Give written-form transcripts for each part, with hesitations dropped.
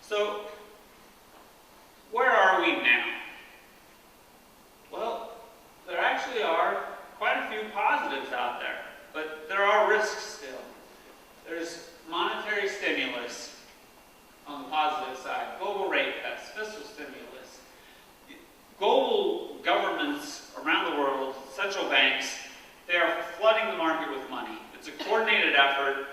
So, where are we now? Well, there actually are quite a few positives out there, but there are risks still. There's monetary stimulus on the positive side, global rate cuts, fiscal stimulus. Global governments around the world, central banks, they are flooding the market with money. It's a coordinated effort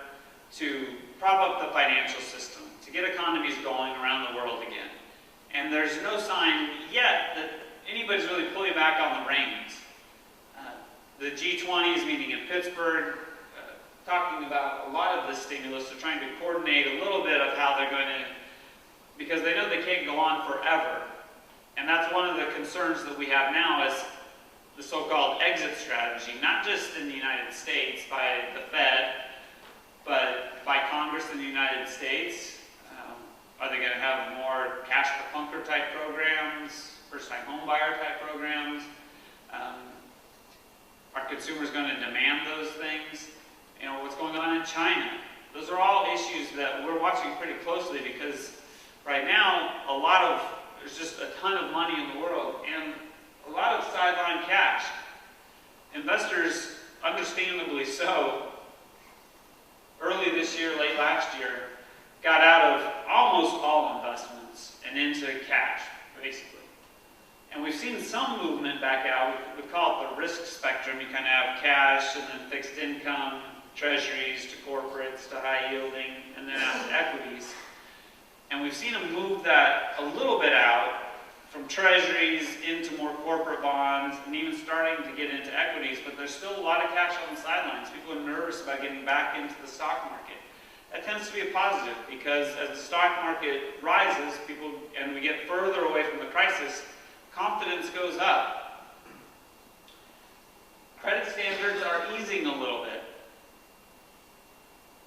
to prop up the financial system, to get economies going around the world again. And there's no sign yet that anybody's really pulling back on the reins. The G20 is meeting in Pittsburgh, talking about a lot of this stimulus. They're trying to coordinate a little bit of how they're going to, because they know they can't go on forever. And that's one of the concerns that we have now is the so-called exit strategy, not just in the United States by the Fed, but by Congress in the United States. Are they going to have more cash for clunker type programs, first-time home buyer type programs? Are consumers going to demand those things? You know, what's going on in China? Those are all issues that we're watching pretty closely because right now, there's just a ton of money in the world and a lot of sideline cash. Investors, understandably so, early this year, late last year, got out of almost all investments and into cash, basically. And we've seen some movement back out. We call it the risk spectrum. You kind of have cash and then fixed income, treasuries to corporates to high yielding, and then out to equities. And we've seen them move that a little bit out from treasuries into more corporate bonds and even starting to get into equities, but there's still a lot of cash on the sidelines. People are nervous about getting back into the stock market. That tends to be a positive because as the stock market rises, and we get further away from the crisis, confidence goes up. Credit standards are easing a little bit.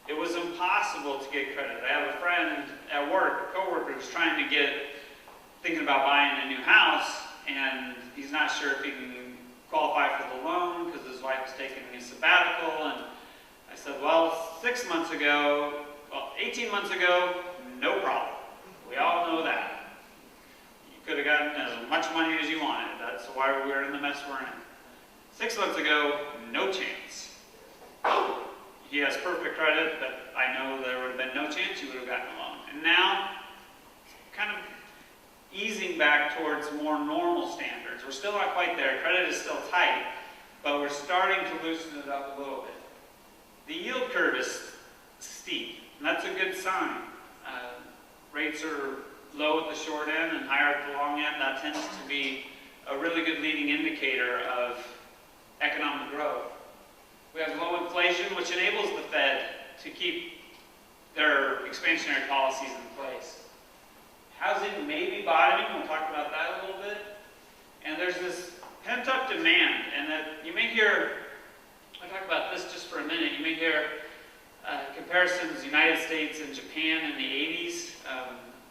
It was impossible to get credit. I have a friend at work, a coworker, who's thinking about buying a new house, and he's not sure if he can qualify for the loan because his wife is taking a sabbatical. And I said, well, 18 months ago, no problem. We all know that. You could have gotten as much money as you wanted. That's why we're in the mess we're in. 6 months ago, no chance. He has perfect credit, but I know there would have been no chance he would have gotten a loan. And now, kind of easing back towards more normal standards. We're still not quite there. Credit is still tight, but we're starting to loosen it up a little bit. The yield curve is steep, and that's a good sign. Rates are low at the short end and higher at the long end. That tends to be a really good leading indicator of economic growth. We have low inflation, which enables the Fed to keep their expansionary policies in place. Housing may be bottoming. We'll talk about that a little bit. And there's this pent-up demand, and that you may hear, I'll talk about this just for a minute, you may hear comparisons United States and Japan in the 80s.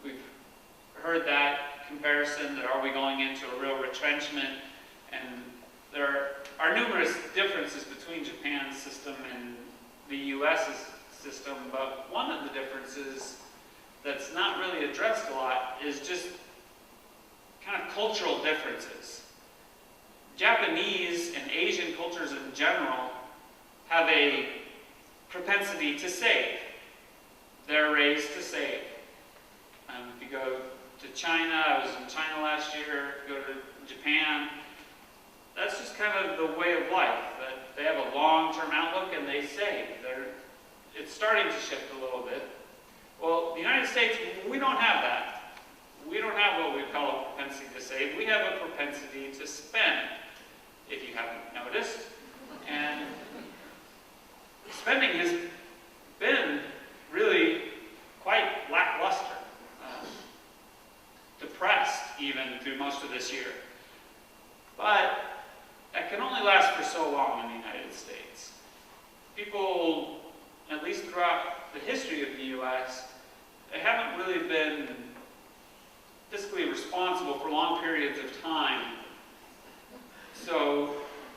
We've heard that comparison, that are we going into a real retrenchment? And there are numerous differences between Japan's system and the U.S.'s system, but one of the differences that's not really addressed a lot is just kind of cultural differences. Japanese and Asian cultures in general have a propensity to save. They're raised to save. If you go to China, I was in China last year, go to Japan, that's just kind of the way of life. That they have a long-term outlook and they save. It's starting to shift a little bit. Well, the United States, we don't have that. We don't have what we call a propensity to save. We have a propensity to spend, if you haven't noticed. And spending has been really quite lackluster, depressed even through most of this year. But that can only last for so long in the United States. People, at least throughout the history of the U.S., they haven't really been fiscally responsible for long periods of time. So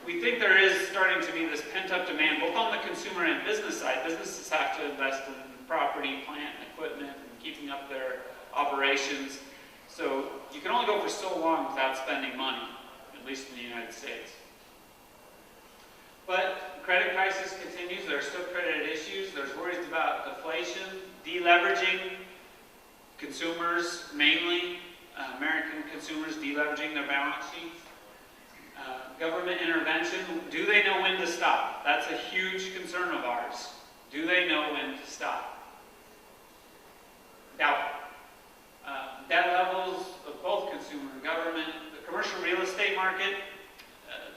we think there is starting to be this pent-up demand, both on the consumer and business side. Businesses have to invest in property, plant, and equipment, and keeping up their operations. So you can only go for so long without spending money, at least in the United States. But credit crisis continues. There are still credit issues. There's worries about deflation, deleveraging, consumers, mainly American consumers deleveraging their balance sheets. Government intervention, do they know when to stop? That's a huge concern of ours. Do they know when to stop? Doubt. Debt levels of both consumer and government. The commercial real estate market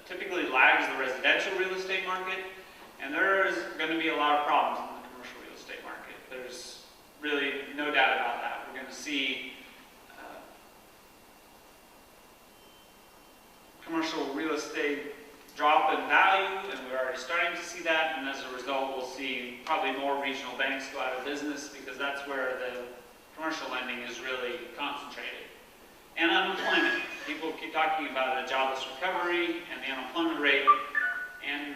typically lags the residential real estate market, and there's going to be a lot of problems in the commercial real estate market. There's really no doubt about that. We're going to see commercial real estate drop in value, and we're already starting to see that, and as a result we'll see probably more regional banks go out of business because that's where the commercial lending is really concentrated. And unemployment. People keep talking about a jobless recovery and the unemployment rate, and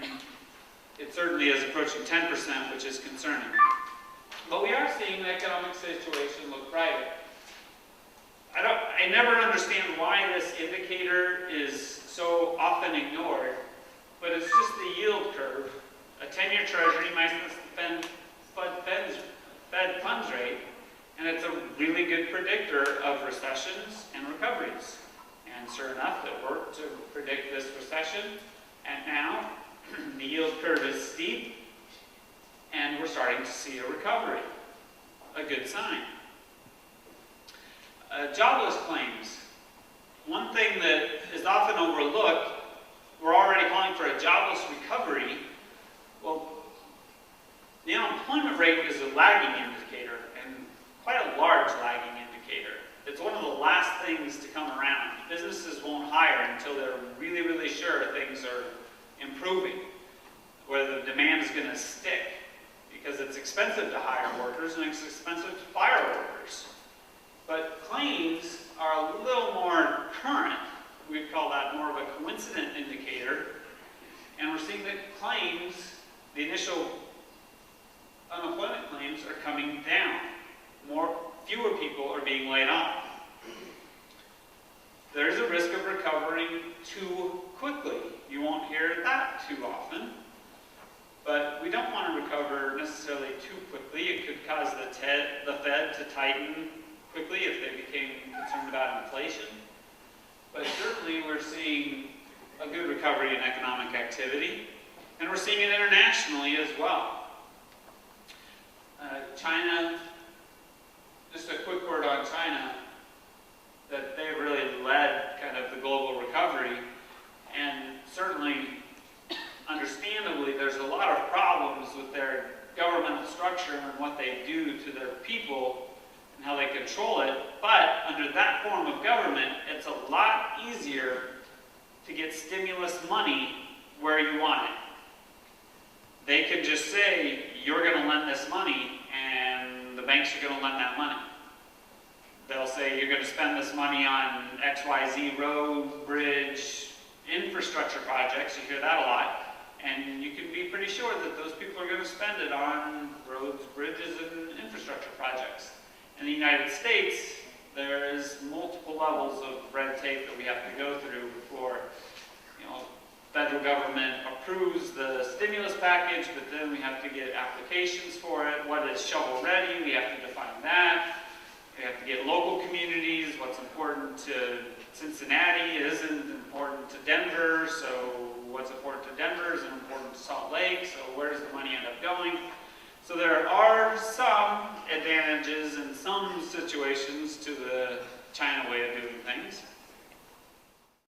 it certainly is approaching 10%, which is concerning. But we are seeing the economic situation look brighter. I never understand why this indicator is so often ignored, but it's just the yield curve. A 10-year treasury minus the Fed funds rate, and it's a really good predictor of recessions and recoveries. And sure enough, it worked to predict this recession, and now the yield curve is steep, and we're starting to see a recovery. A good sign. Jobless claims. One thing that is often overlooked, we're already calling for a jobless recovery. Well, the unemployment rate is a lagging indicator, and quite a large lagging indicator. It's one of the last things to come around. Businesses won't hire until they're really, really sure things are improving, whether the demand is going to stick, because it's expensive to hire workers and it's expensive to fire workers. But claims are a little more current. We'd call that more of a coincident indicator. And we're seeing that claims, the initial unemployment claims, are coming down. Fewer people are being laid off. There's a risk of recovering too quickly. You won't hear that too often. But we don't want to recover necessarily too quickly. It could cause the Fed to tighten quickly if they became concerned about inflation. But certainly we're seeing a good recovery in economic activity, and we're seeing it internationally as well. China, just a quick word on China, that they've really led kind of the global recovery, and certainly, understandably, there's a lot of problems with their governmental structure and what they do to their people and how they control it, but under that form of government, it's a lot easier to get stimulus money where you want it. They can just say, you're going to lend this money, and the banks are going to lend that money. They'll say, you're going to spend this money on XYZ road, bridge, infrastructure projects. You hear that a lot. And you can be pretty sure that those people are going to spend it on roads, bridges, and infrastructure projects. In the United States, there is multiple levels of red tape that we have to go through before, federal government approves the stimulus package, but then we have to get applications for it. What is shovel ready? We have to define that. We have to get local communities. What's important to Cincinnati isn't important to Denver, so what's important to Denver isn't important to Salt Lake, so where does the money end up going? So there are some advantages in some situations to the China way of doing things.